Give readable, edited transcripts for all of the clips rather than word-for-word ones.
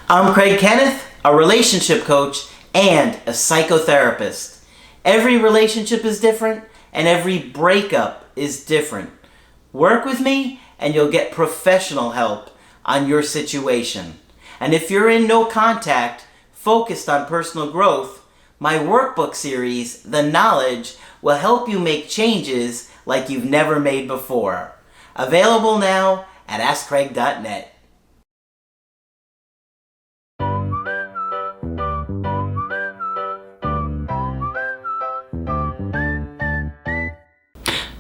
I'm Craig Kenneth, a relationship coach and a psychotherapist. Every relationship is different and every breakup is different. Work with me and you'll get professional help on your situation. And if you're in no contact, focused on personal growth, my workbook series, The Knowledge, will help you make changes like you've never made before. Available now at AskCraig.net.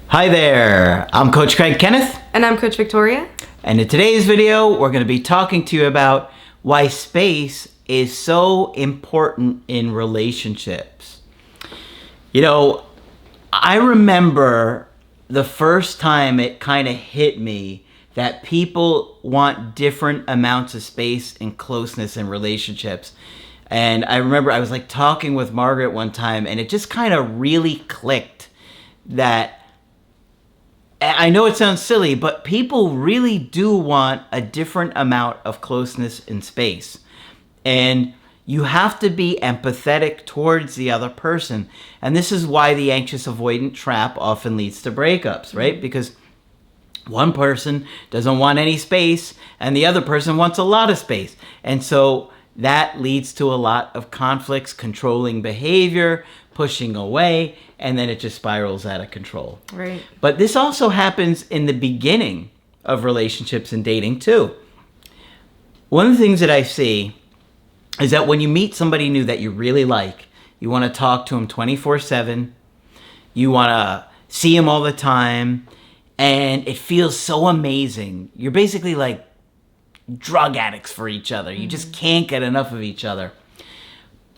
Hi there, I'm Coach Craig Kenneth. And I'm Coach Victoria. And in today's video, we're going to be talking to you about why space is so important in relationships. You know, I remember the first time it kind of hit me that people want different amounts of space and closeness in relationships. And I remember I was like talking with Margaret one time and it just kind of really clicked that I know it sounds silly, but people really do want a different amount of closeness in space. And you have to be empathetic towards the other person. And this is why the anxious avoidant trap often leads to breakups, right? Because one person doesn't want any space and the other person wants a lot of space. And so that leads to a lot of conflicts, controlling behavior, pushing away, and then it just spirals out of control. Right. But this also happens in the beginning of relationships and dating too. One of the things that I see is that when you meet somebody new that you really like, you want to talk to them 24/7, you want to see them all the time, and it feels so amazing. You're basically like drug addicts for each other. You just can't get enough of each other.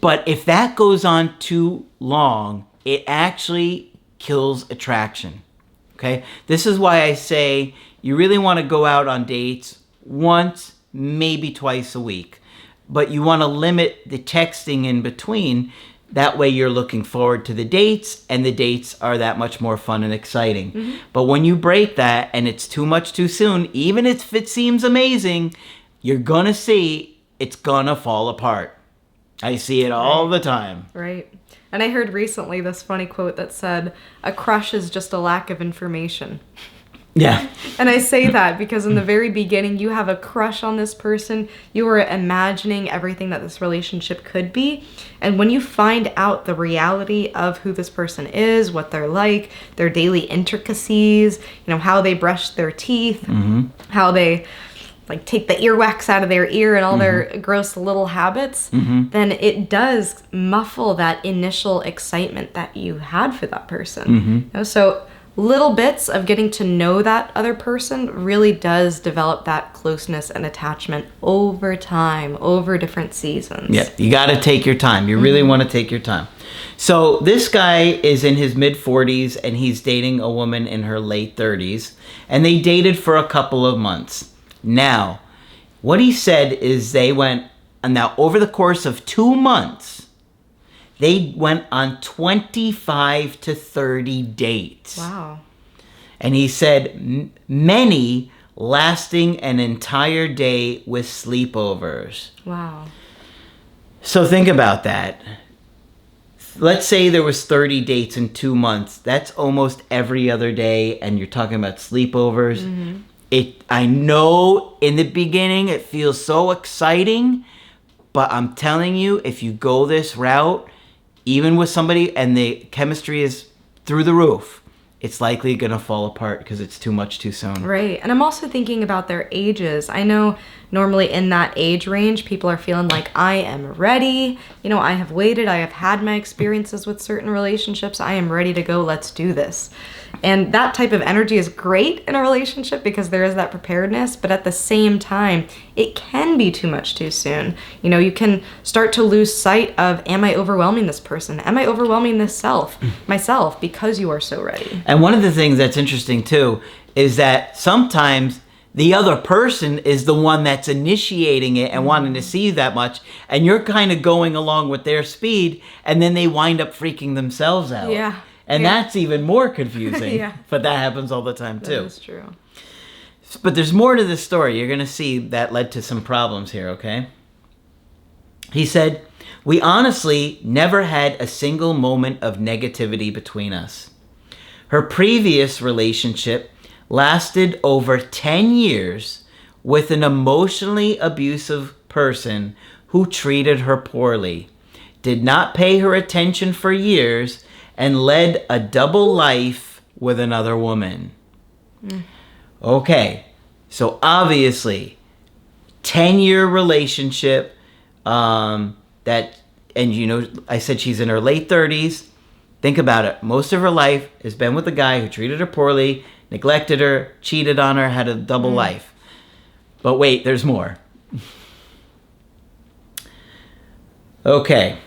But if that goes on too long, it actually kills attraction. Okay? This is why I say you really want to go out on dates once, maybe twice a week. But you want to limit the texting in between. That way you're looking forward to the dates, and the dates are that much more fun and exciting. Mm-hmm. But when you break that and it's too much too soon, even if it seems amazing, you're going to see it's going to fall apart. I see it all the time. Right. And I heard recently this funny quote that said, a crush is just a lack of information. Yeah. And I say that because in the very beginning, you have a crush on this person. You are imagining everything that this relationship could be. And when you find out the reality of who this person is, what they're like, their daily intricacies, how they brush their teeth, how they like take the earwax out of their ear and all their gross little habits, then it does muffle that initial excitement that you had for that person. So little bits of getting to know that other person really does develop that closeness and attachment over time, over different seasons. Yeah, you got to take your time. You really want to take your time. So this guy is in his mid-40s and he's dating a woman in her late 30s, and they dated for a couple of months. Now, what he said is now over the course of 2 months, they went on 25 to 30 dates. Wow. And he said many lasting an entire day with sleepovers. Wow. So think about that. Let's say there was 30 dates in 2 months. That's almost every other day, and you're talking about sleepovers. I know in the beginning it feels so exciting, but I'm telling you, if you go this route, even with somebody and the chemistry is through the roof, it's likely going to fall apart because it's too much too soon. Right. And I'm also thinking about their ages. I know normally in that age range, people are feeling like, I am ready. I have waited. I have had my experiences with certain relationships. I am ready to go. Let's do this. And that type of energy is great in a relationship because there is that preparedness. But at the same time, it can be too much too soon. You can start to lose sight of, am I overwhelming this person? Am I overwhelming myself because you are so ready? And one of the things that's interesting too is that sometimes the other person is the one that's initiating it and wanting to see you that much, and you're kind of going along with their speed, and then they wind up freaking themselves out. Yeah. And that's even more confusing. Yeah. But that happens all the time too. That is true. But there's more to this story. You're going to see that led to some problems here, okay? He said, "We honestly never had a single moment of negativity between us. Her previous relationship lasted over 10 years with an emotionally abusive person who treated her poorly, did not pay her attention for years, and led a double life with another woman." Okay, so obviously, 10-year relationship, I said she's in her late 30s. Think about it. Most of her life has been with a guy who treated her poorly, neglected her, cheated on her, had a double life. But wait, there's more. Okay.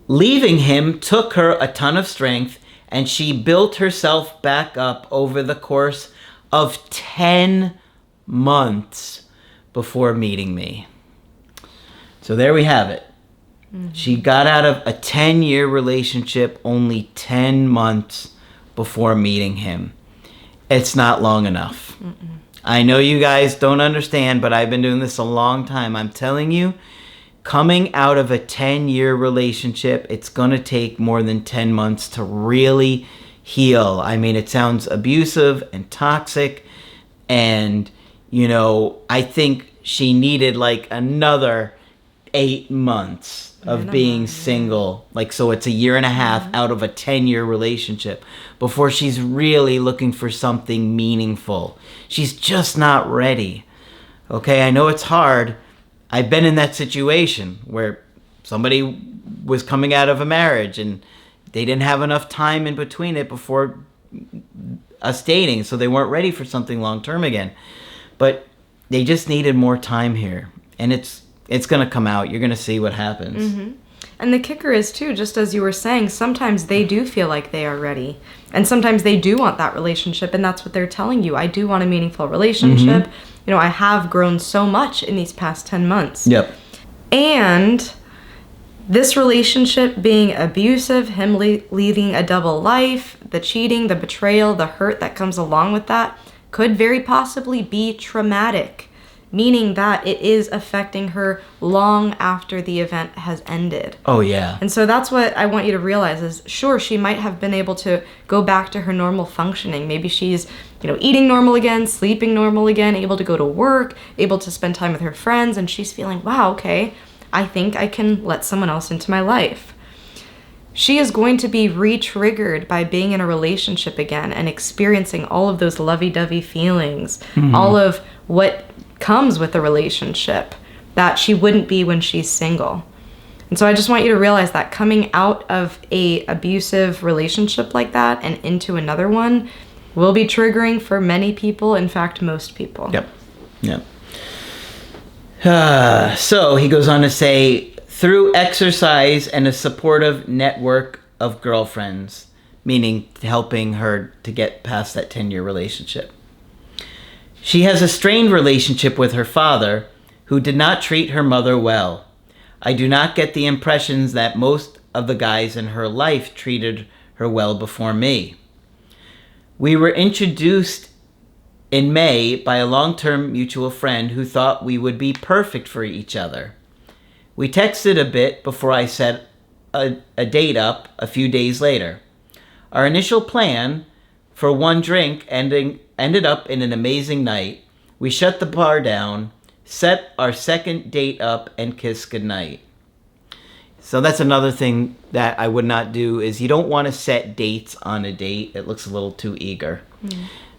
Leaving him took her a ton of strength, and she built herself back up over the course of 10 months before meeting me. So there we have it. She got out of a 10-year relationship only 10 months before meeting him. It's not long enough. I know you guys don't understand, but I've been doing this a long time. I'm telling you, coming out of a 10-year relationship, it's going to take more than 10 months to really heal. I mean, it sounds abusive and toxic, and, I think she needed like another 8 months of being single. So it's a year and a half out of a 10-year relationship before she's really looking for something meaningful. She's just not ready. Okay, I know it's hard. I've been in that situation where somebody was coming out of a marriage and they didn't have enough time in between it before us dating, so they weren't ready for something long-term again. But they just needed more time here. And it's going to come out. You're going to see what happens. And the kicker is, too, just as you were saying, sometimes they do feel like they are ready. And sometimes they do want that relationship, and that's what they're telling you. I do want a meaningful relationship. I have grown so much in these past 10 months. Yep. And this relationship being abusive, him leading a double life, the cheating, the betrayal, the hurt that comes along with that, could very possibly be traumatic, meaning that it is affecting her long after the event has ended. Oh, yeah. And so that's what I want you to realize is, sure, she might have been able to go back to her normal functioning. Maybe she's, eating normal again, sleeping normal again, able to go to work, able to spend time with her friends, and she's feeling, wow, okay, I think I can let someone else into my life. She is going to be re-triggered by being in a relationship again and experiencing all of those lovey-dovey feelings, all of what comes with a relationship that she wouldn't be when she's single. And so I just want you to realize that coming out of a abusive relationship like that and into another one will be triggering for many people, in fact, most people. Yep. So he goes on to say, through exercise and a supportive network of girlfriends, meaning helping her to get past that 10-year relationship. She has a strained relationship with her father, who did not treat her mother well. I do not get the impressions that most of the guys in her life treated her well before me. We were introduced in May by a long-term mutual friend who thought we would be perfect for each other. We texted a bit before I set a date up a few days later. Our initial plan for one drink ended up in an amazing night. We shut the bar down, set our second date up, and kissed goodnight. So that's another thing that I would not do, is you don't want to set dates on a date. It looks a little too eager.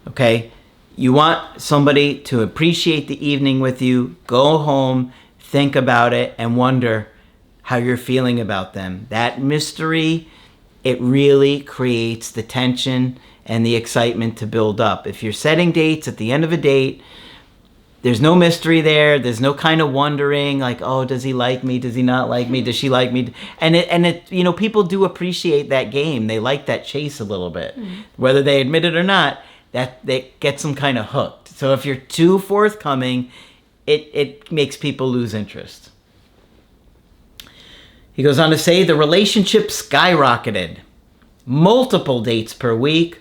Okay? You want somebody to appreciate the evening with you, go home, think about it, and wonder how you're feeling about them. That mystery, it really creates the tension and the excitement to build up. If you're setting dates at the end of a date, there's no mystery there. There's no kind of wondering, like, oh, does he like me? Does he not like me? Does she like me? And it, people do appreciate that game. They like that chase a little bit. Whether they admit it or not, that gets them kind of hooked. So if you're too forthcoming, it makes people lose interest. He goes on to say, the relationship skyrocketed. Multiple dates per week,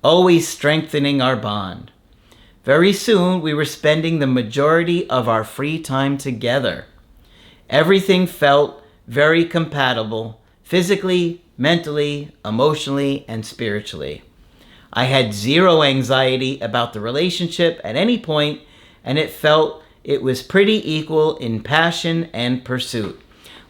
always strengthening our bond. Very soon, we were spending the majority of our free time together. Everything felt very compatible, physically, mentally, emotionally, and spiritually. I had zero anxiety about the relationship at any point, and it felt it was pretty equal in passion and pursuit.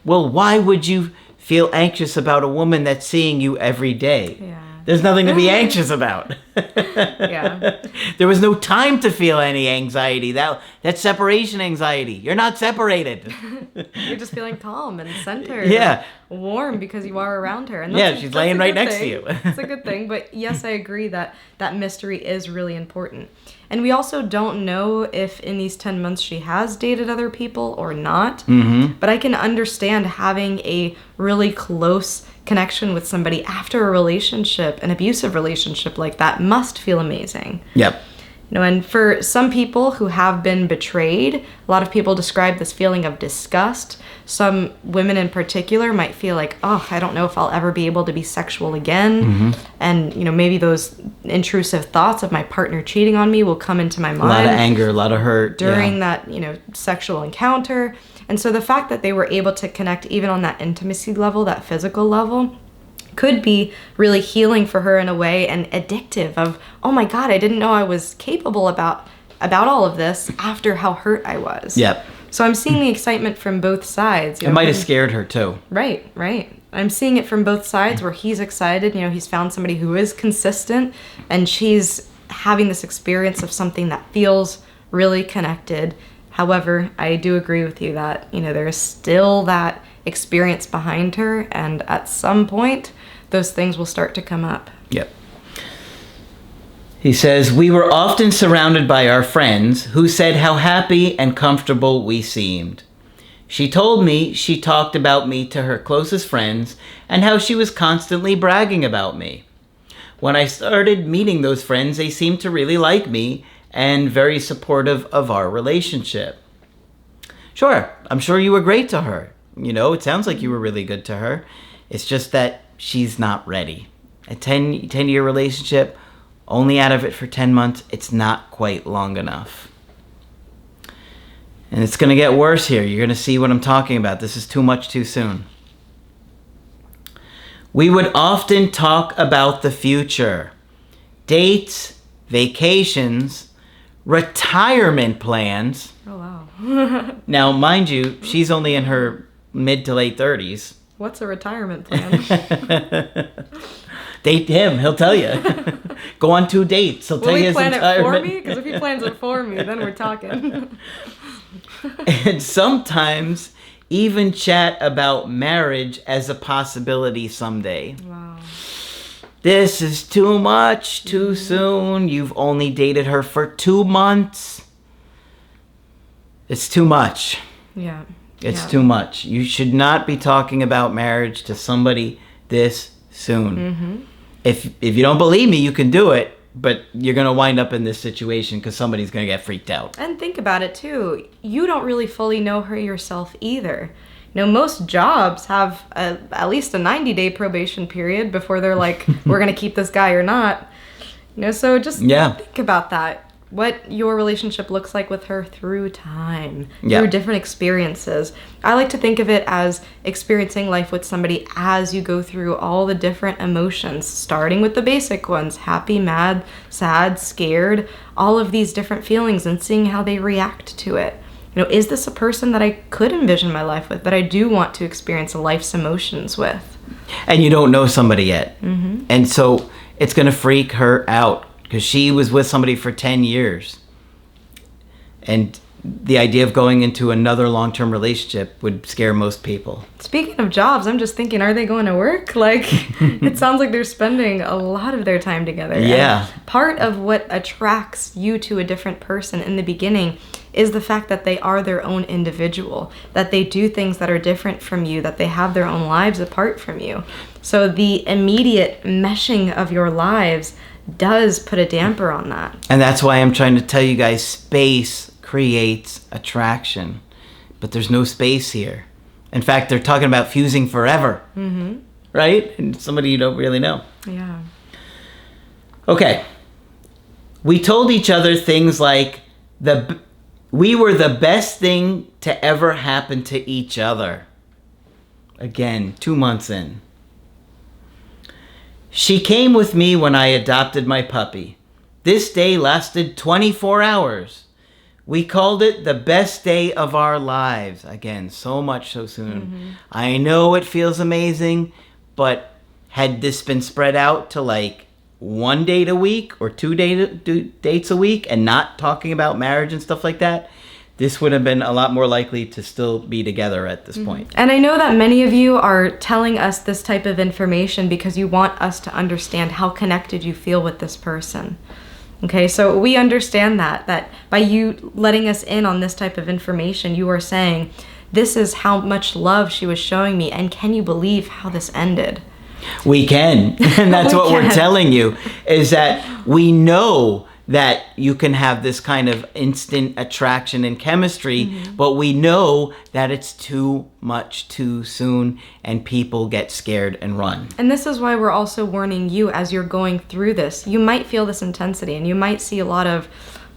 Well, why would you feel anxious about a woman that's seeing you every day? Yeah. There's nothing to be anxious about. Yeah. There was no time to feel any anxiety. That's separation anxiety. You're not separated. You're just feeling calm and centered. Yeah. And warm because you are around her. And She's laying right next to you. It's a good thing. But yes, I agree that that mystery is really important. And we also don't know if in these 10 months she has dated other people or not. Mm-hmm. But I can understand having a really close connection with somebody after a relationship, an abusive relationship like that, must feel amazing. Yep. And for some people who have been betrayed, a lot of people describe this feeling of disgust. Some women in particular might feel like, oh, I don't know if I'll ever be able to be sexual again. Mm-hmm. And, maybe those intrusive thoughts of my partner cheating on me will come into my mind. A lot of anger, a lot of hurt. During that, sexual encounter. And so the fact that they were able to connect even on that intimacy level, that physical level, could be really healing for her in a way, and addictive of, oh my God, I didn't know I was capable about all of this after how hurt I was. Yep. So I'm seeing the excitement from both sides. It might have scared her too. Right. I'm seeing it from both sides where he's excited, he's found somebody who is consistent, and she's having this experience of something that feels really connected. However, I do agree with you that, there is still that experience behind her, and at some point, those things will start to come up. Yep. He says, we were often surrounded by our friends who said how happy and comfortable we seemed. She told me she talked about me to her closest friends and how she was constantly bragging about me. When I started meeting those friends, they seemed to really like me and very supportive of our relationship. Sure, I'm sure you were great to her. It sounds like you were really good to her. It's just that she's not ready. A 10-year relationship, only out of it for 10 months, it's not quite long enough. And it's going to get worse here. You're going to see what I'm talking about. This is too much too soon. We would often talk about the future. Dates, vacations, retirement plans. Oh, wow. Now, mind you, she's only in her mid to late 30s. What's a retirement plan? Date him, he'll tell you. Go on 2 dates, he'll tell you his plan entire... it for me? Because if he plans it for me, then we're talking. And sometimes even chat about marriage as a possibility someday. Wow. This is too much, too soon. You've only dated her for 2 months. It's too much. Yeah. It's too much. You should not be talking about marriage to somebody this soon. Mm-hmm. If you don't believe me, you can do it, but you're going to wind up in this situation because somebody's going to get freaked out. And think about it, too. You don't really fully know her yourself either. Most jobs have at least a 90-day probation period before they're like, we're going to keep this guy or not. So just think about that. What your relationship looks like with her through time, through different experiences. I like to think of it as experiencing life with somebody as you go through all the different emotions, starting with the basic ones, happy, mad, sad, scared, all of these different feelings, and seeing how they react to it. Is this a person that I could envision my life with, that I do want to experience life's emotions with? And you don't know somebody yet. Mm-hmm. And so it's going to freak her out. Because she was with somebody for 10 years. And the idea of going into another long-term relationship would scare most people. Speaking of jobs, I'm just thinking, are they going to work? It sounds like they're spending a lot of their time together. Yeah. And part of what attracts you to a different person in the beginning is the fact that they are their own individual, that they do things that are different from you, that they have their own lives apart from you. So the immediate meshing of your lives does put a damper on that. And that's why I'm trying to tell you guys, space creates attraction. But there's no space here. In fact, they're talking about fusing forever. Mm-hmm. Right? And somebody you don't really know. Yeah. Okay. We told each other things like, the We were the best thing to ever happen to each other. Again, 2 months in. She came with me when I adopted my puppy. This day lasted 24 hours. We called it the best day of our lives. Again, so much so soon. Mm-hmm. I know it feels amazing, but had this been spread out to like 1 date a week or 2 dates a week and not talking about marriage and stuff like that, this would have been a lot more likely to still be together at this point. And I know that many of you are telling us this type of information because you want us to understand how connected you feel with this person. Okay, so we understand that by you letting us in on this type of information, you are saying, this is how much love she was showing me, and can you believe how this ended? We can, and that's what we're telling you, is that we know that you can have this kind of instant attraction and chemistry, but we know that it's too much too soon and people get scared and run. And this is why we're also warning you as you're going through this. You might feel this intensity and you might see a lot of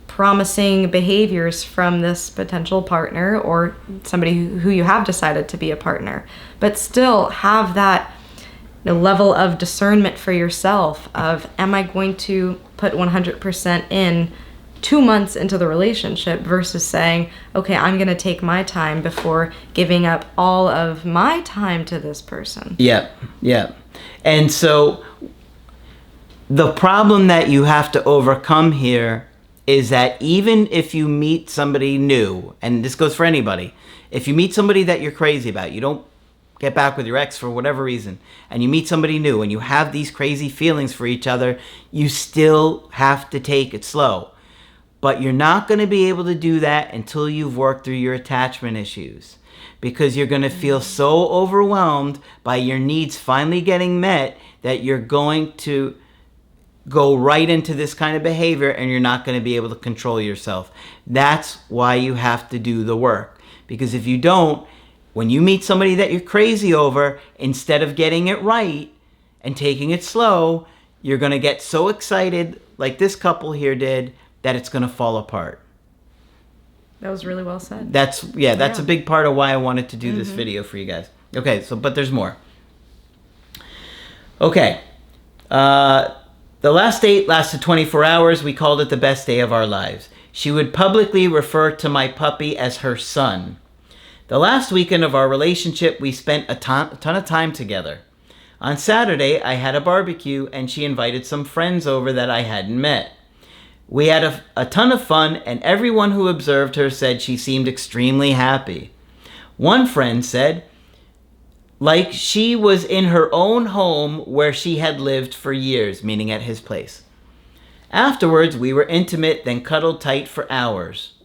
promising behaviors from this potential partner or somebody who you have decided to be a partner, but still have that level of discernment for yourself of, am I going to put 100% in 2 months into the relationship versus saying, okay, I'm going to take my time before giving up all of my time to this person. Yeah. And so the problem that you have to overcome here is that even if you meet somebody new, and this goes for anybody, if you meet somebody that you're crazy about, you don't get back with your ex for whatever reason, and you meet somebody new and you have these crazy feelings for each other, you still have to take it slow. But you're not going to be able to do that until you've worked through your attachment issues, because you're going to feel so overwhelmed by your needs finally getting met that you're going to go right into this kind of behavior and you're not going to be able to control yourself. That's why you have to do the work, because if you don't, when you meet somebody that you're crazy over, instead of getting it right and taking it slow, you're going to get so excited, like this couple here did, that it's going to fall apart. That was really well said. That's a big part of why I wanted to do this video for you guys. Okay, but there's more. Okay. The last date lasted 24 hours. We called it the best day of our lives. She would publicly refer to my puppy as her son. The last weekend of our relationship, we spent a ton of time together. On Saturday, I had a barbecue and she invited some friends over that I hadn't met. We had a ton of fun and everyone who observed her said she seemed extremely happy. One friend said, like she was in her own home where she had lived for years, meaning at his place. Afterwards, we were intimate, then cuddled tight for hours.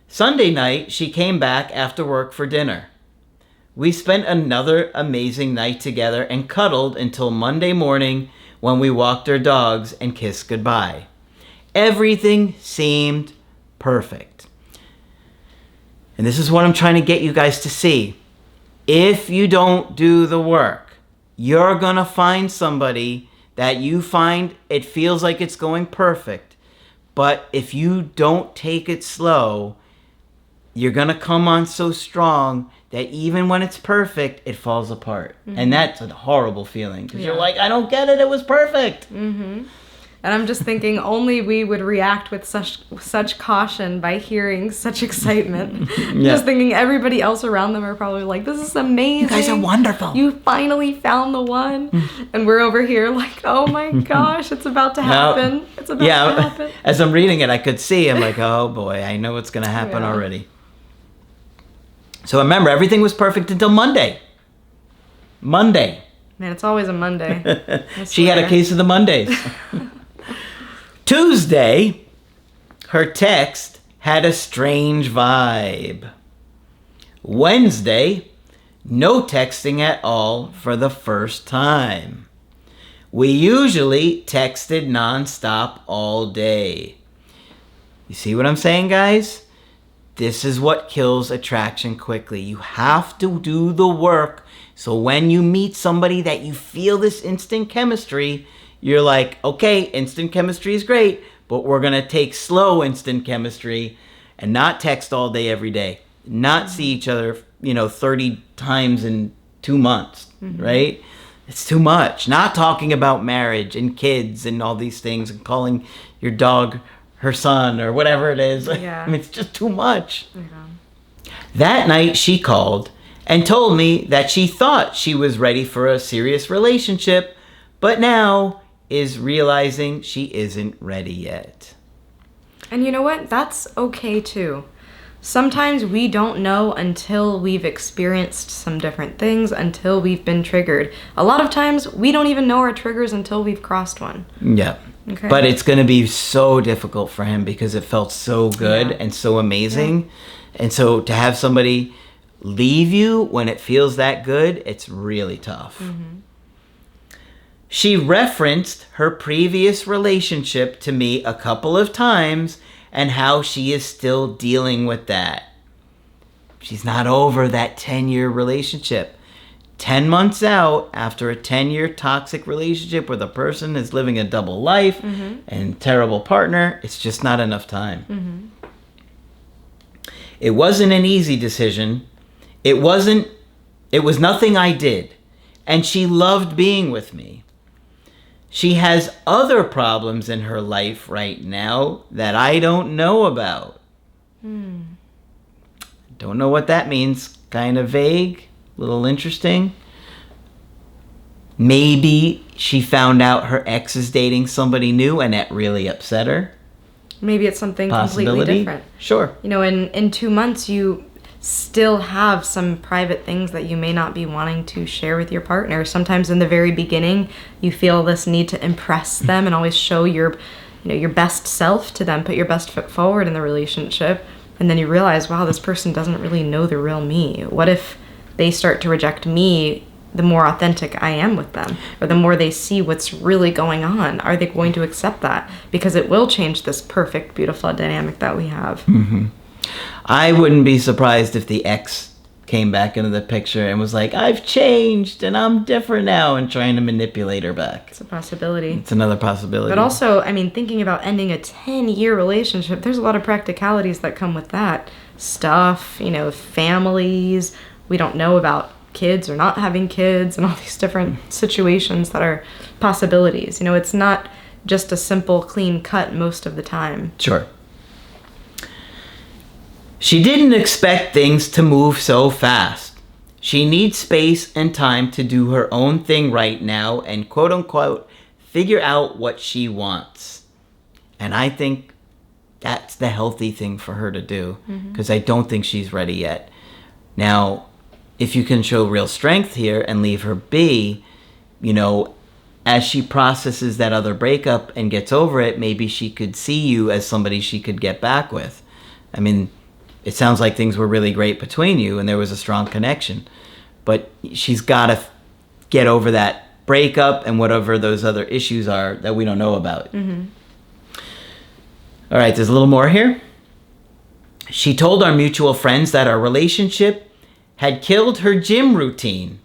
Sunday night, she came back after work for dinner. We spent another amazing night together and cuddled until Monday morning when we walked our dogs and kissed goodbye. Everything seemed perfect. And this is what I'm trying to get you guys to see. If you don't do the work, you're going to find somebody that you find it feels like it's going perfect. But if you don't take it slow, you're going to come on so strong that even when it's perfect, it falls apart. And that's a horrible feeling because you're like, I don't get it. It was perfect. And I'm just thinking only we would react with such caution by hearing such excitement. Just thinking everybody else around them are probably like, this is amazing. You guys are wonderful. You finally found the one. And we're over here like, oh my gosh, it's about to happen. It's about to happen. As I'm reading it, I could see, I'm like, oh boy, I know what's going to happen already. So remember, everything was perfect until Monday. Monday. Man, it's always a Monday. She had a case of the Mondays. Tuesday, her text had a strange vibe. Wednesday, no texting at all for the first time. We usually texted nonstop all day. You see what I'm saying, guys? This is what kills attraction quickly. You have to do the work so when you meet somebody that you feel this instant chemistry, you're like, okay, instant chemistry is great, but we're going to take slow instant chemistry and not text all day every day, not see each other, 30 times in 2 months, right? It's too much. Not talking about marriage and kids and all these things and calling your dog her son or whatever it is. Yeah. I mean, it's just too much. Yeah. That night she called and told me that she thought she was ready for a serious relationship, but now is realizing she isn't ready yet. And you know what? That's okay too. Sometimes we don't know until we've experienced some different things, until we've been triggered. A lot of times we don't even know our triggers until we've crossed one. Yeah. Okay. But it's going to be so difficult for him because it felt so good and so amazing. Yeah. And so to have somebody leave you when it feels that good, it's really tough. Mm-hmm. She referenced her previous relationship to me a couple of times and how she is still dealing with that. She's not over that 10-year relationship. 10 months out, after a 10-year toxic relationship where the person is living a double life and terrible partner, it's just not enough time. Mm-hmm. It wasn't an easy decision. It was nothing I did. And she loved being with me. She has other problems in her life right now that I don't know about. Don't know what that means. Kind of vague, a little interesting. Maybe she found out her ex is dating somebody new and that really upset her. Maybe it's something completely different. Sure. In 2 months, you still have some private things that you may not be wanting to share with your partner. Sometimes in the very beginning, you feel this need to impress them and always show your best self to them, put your best foot forward in the relationship. And then you realize, wow, this person doesn't really know the real me. What if they start to reject me the more authentic I am with them? Or the more they see what's really going on, are they going to accept that? Because it will change this perfect, beautiful dynamic that we have. Mm-hmm. I wouldn't be surprised if the ex came back into the picture and was like, I've changed and I'm different now, and trying to manipulate her back. It's a possibility. It's another possibility. But also, thinking about ending a 10-year relationship, there's a lot of practicalities that come with that. Stuff, families. We don't know about kids or not having kids and all these different situations that are possibilities. It's not just a simple, clean cut most of the time. Sure. She didn't expect things to move so fast. She needs space and time to do her own thing right now and quote unquote figure out what she wants. And I think that's the healthy thing for her to do, because I don't think she's ready yet. Now, if you can show real strength here and leave her be, as she processes that other breakup and gets over it, maybe she could see you as somebody she could get back with. It sounds like things were really great between you and there was a strong connection. But she's got to get over that breakup and whatever those other issues are that we don't know about. Mm-hmm. All right, there's a little more here. She told our mutual friends that our relationship had killed her gym routine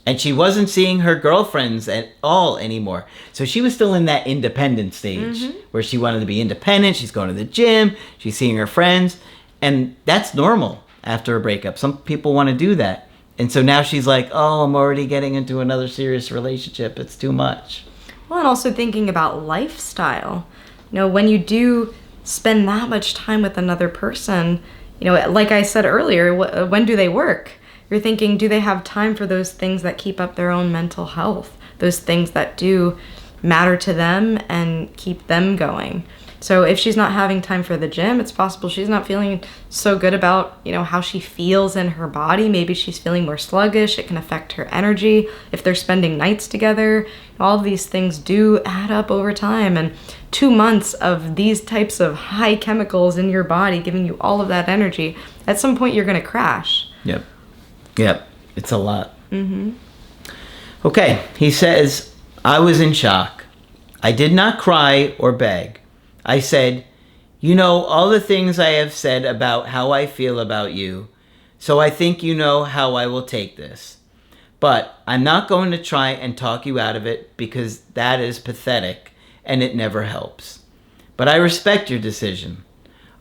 and she wasn't seeing her girlfriends at all anymore. So she was still in that independent stage where she wanted to be independent. She's going to the gym. She's seeing her friends. And that's normal after a breakup. Some people want to do that. And so now she's like, oh, I'm already getting into another serious relationship. It's too much. Well, and also thinking about lifestyle. When you do spend that much time with another person, like I said earlier, when do they work? You're thinking, do they have time for those things that keep up their own mental health? Those things that do matter to them and keep them going. So if she's not having time for the gym, it's possible she's not feeling so good about, how she feels in her body. Maybe she's feeling more sluggish. It can affect her energy. If they're spending nights together, all of these things do add up over time. And 2 months of these types of high chemicals in your body giving you all of that energy, at some point you're going to crash. Yep. It's a lot. Mm-hmm. Okay. He says, I was in shock. I did not cry or beg. I said, all the things I have said about how I feel about you, so I think you know how I will take this. But I'm not going to try and talk you out of it because that is pathetic and it never helps. But I respect your decision.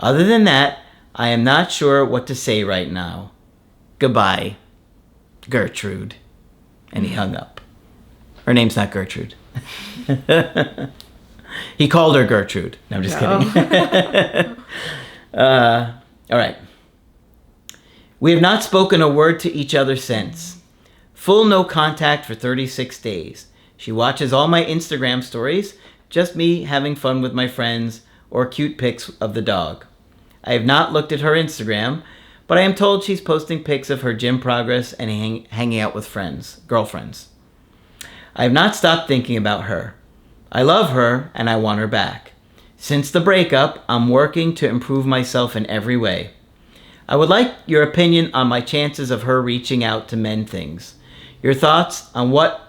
Other than that, I am not sure what to say right now. Goodbye, Gertrude. And he hung up. Her name's not Gertrude. He called her Gertrude. No, I'm just kidding. All right. We have not spoken a word to each other since. Full no contact for 36 days. She watches all my Instagram stories, just me having fun with my friends, or cute pics of the dog. I have not looked at her Instagram, but I am told she's posting pics of her gym progress and hanging out with girlfriends. I have not stopped thinking about her. I love her and I want her back. Since the breakup, I'm working to improve myself in every way. I would like your opinion on my chances of her reaching out to mend things. Your thoughts on what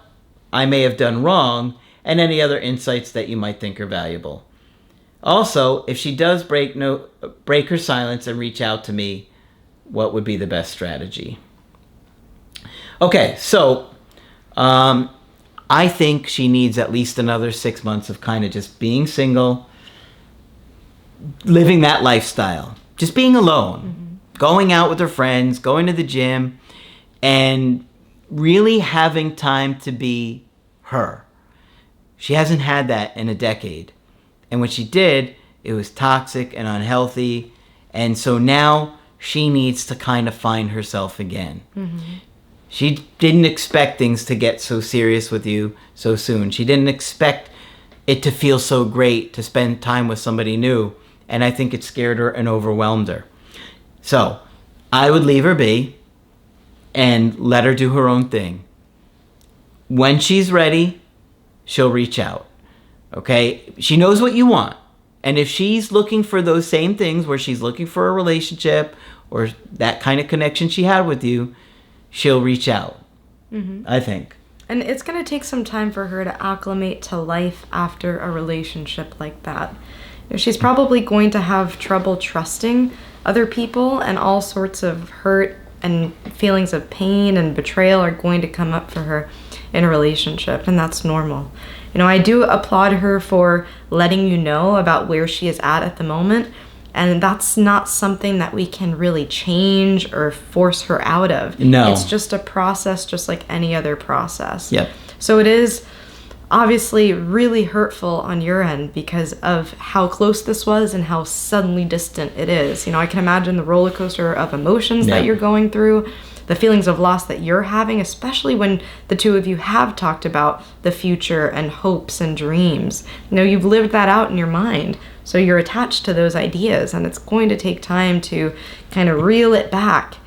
I may have done wrong and any other insights that you might think are valuable. Also, if she does break her silence and reach out to me, what would be the best strategy? Okay, so I think she needs at least another 6 months of kind of just being single, living that lifestyle, just being alone, going out with her friends, going to the gym, and really having time to be her. She hasn't had that in a decade. And when she did, it was toxic and unhealthy. And so now she needs to kind of find herself again. She didn't expect things to get so serious with you so soon. She didn't expect it to feel so great to spend time with somebody new. And I think it scared her and overwhelmed her. So I would leave her be and let her do her own thing. When she's ready, she'll reach out. Okay? She knows what you want. And if she's looking for those same things, where she's looking for a relationship or that kind of connection she had with you, she'll reach out. I think. And it's going to take some time for her to acclimate to life after a relationship like that. You know, she's probably going to have trouble trusting other people, and all sorts of hurt and feelings of pain and betrayal are going to come up for her in a relationship, and that's normal. You know, I do applaud her for letting you know about where she is at the moment, and that's not something that we can really change or force her out of. No. It's just a process, just like any other process. Yep. So it is obviously really hurtful on your end because of how close this was and how suddenly distant it is. You know, I can imagine the roller coaster of emotions that you're going through, the feelings of loss that you're having, especially when the two of you have talked about the future and hopes and dreams. You know, you've lived that out in your mind, so you're attached to those ideas, and it's going to take time to kind of reel it back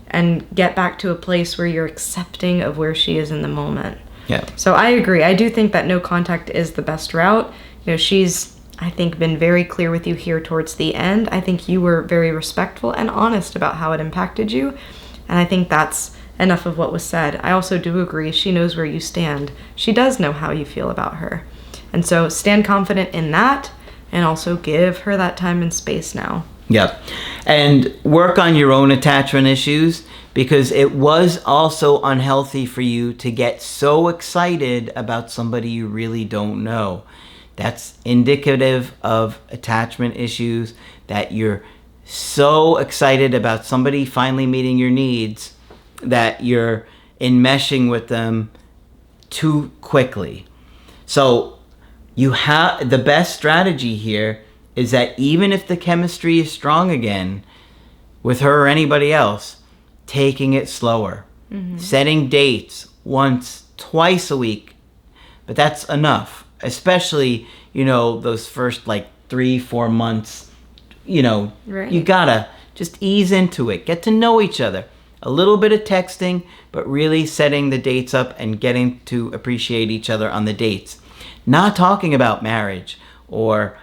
and get back to a place where you're accepting of where she is in the moment. Yeah. So I agree. I do think that no contact is the best route. You know, she's, I think, been very clear with you here towards the end. I think you were very respectful and honest about how it impacted you. And I think that's enough of what was said. I also do agree. She knows where you stand. She does know how you feel about her. And so stand confident in that, and also give her that time and space now. Yep. And work on your own attachment issues, because it was also unhealthy for you to get so excited about somebody you really don't know. That's indicative of attachment issues, that you're so excited about somebody finally meeting your needs that you're enmeshing with them too quickly. So you have the best strategy here is that even if the chemistry is strong again with her or anybody else, taking it slower, setting dates once, twice a week, but that's enough. Especially, you know, those first 3-4 months, you know, you gotta just ease into it, get to know each other. A little bit of texting, but really setting the dates up and getting to appreciate each other on the dates. Not talking about marriage or,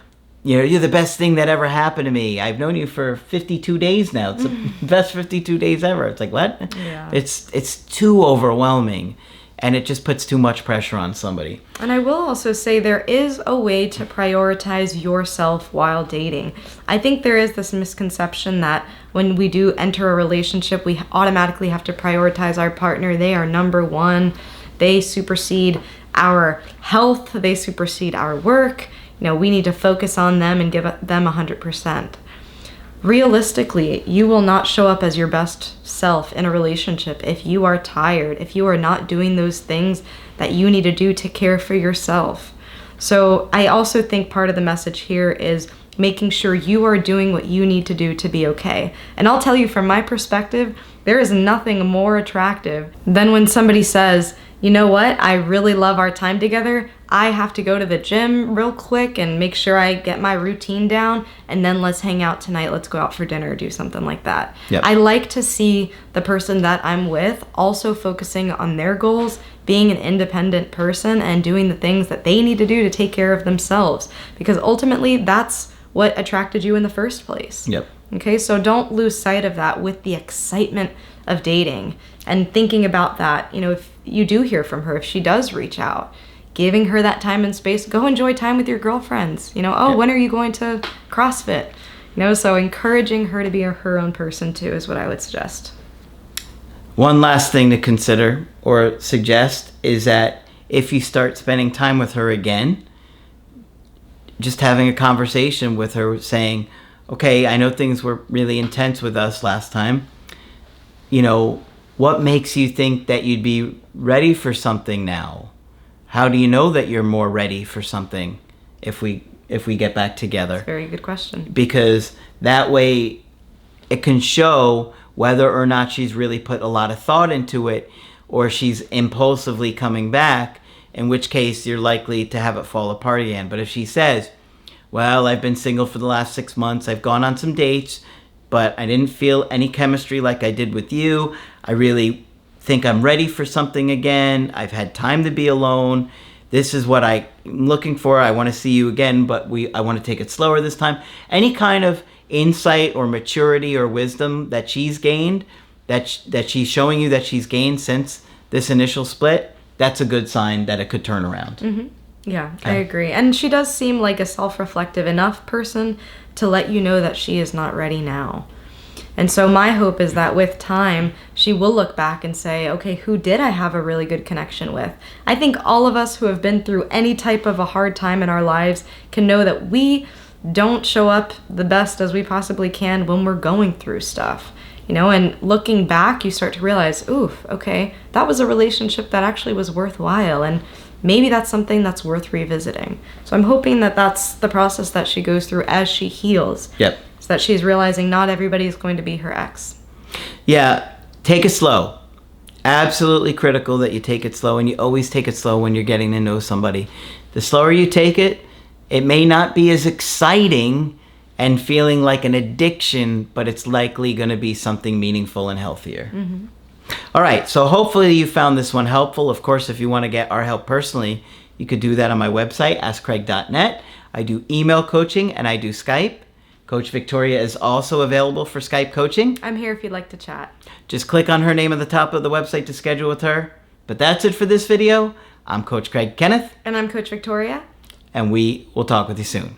you know, you're the best thing that ever happened to me. I've known you for 52 days now. It's the best 52 days ever. It's like, what? Yeah. It's too overwhelming, and it just puts too much pressure on somebody. And I will also say there is a way to prioritize yourself while dating. I think there is this misconception that when we do enter a relationship, we automatically have to prioritize our partner. They are number one. They supersede our health. They supersede our work. You know, we need to focus on them and give them 100%. realistically, you will not show up as your best self in a relationship if you are tired, if you are not doing those things that you need to do to care for yourself. So I also think part of the message here is making sure you are doing what you need to do to be okay. And I'll tell you, from my perspective, there is nothing more attractive than when somebody says, you know what, I really love our time together. I have to go to the gym real quick and make sure I get my routine down, and then let's hang out tonight. Let's go out for dinner or do something like that. Yep. I like to see the person that I'm with also focusing on their goals, being an independent person, and doing the things that they need to do to take care of themselves. Because ultimately, that's what attracted you in the first place. Yep. Okay, so don't lose sight of that with the excitement of dating and thinking about that. You know, if you do hear from her, if she does reach out, giving her that time and space, go enjoy time with your girlfriends. You know, oh, Yep. when are you going to CrossFit? You know, so encouraging her to be her own person too is what I would suggest. One last thing to consider or suggest is that if you start spending time with her again, just having a conversation with her saying, okay, I know things were really intense with us last time. You know, what makes you think that you'd be ready for something now? How do you know that you're more ready for something if we get back together? Very good question. Because that way it can show whether or not she's really put a lot of thought into it, or she's impulsively coming back, in which case you're likely to have it fall apart again. But if she says, well, I've been single for the last 6 months, I've gone on some dates, but I didn't feel any chemistry like I did with you. I really think I'm ready for something again. I've had time to be alone. This is what I'm looking for. I want to see you again, but I want to take it slower this time. Any kind of insight or maturity or wisdom that she's gained, that she's showing you that she's gained since this initial split, that's a good sign that it could turn around. Mm-hmm. Yeah, I agree. And she does seem like a self-reflective enough person to let you know that she is not ready now. And so my hope is that with time, she will look back and say, okay, who did I have a really good connection with? I think all of us who have been through any type of a hard time in our lives can know that we don't show up the best as we possibly can when we're going through stuff. You know, and looking back, you start to realize, oof, okay, that was a relationship that actually was worthwhile, and maybe that's something that's worth revisiting. So I'm hoping that that's the process that she goes through as she heals. Yep. So that she's realizing not everybody is going to be her ex. Yeah, take it slow. Absolutely critical that you take it slow, and you always take it slow when you're getting to know somebody. The slower you take it, it may not be as exciting and feeling like an addiction, but it's likely going to be something meaningful and healthier. Mm-hmm. All right, so hopefully you found this one helpful. Of course, if you want to get our help personally, you could do that on my website, askcraig.net. I do email coaching and I do Skype. Coach Victoria is also available for Skype coaching. I'm here if you'd like to chat. Just click on her name at the top of the website to schedule with her. But that's it for this video. I'm Coach Craig Kenneth. And I'm Coach Victoria. And we will talk with you soon.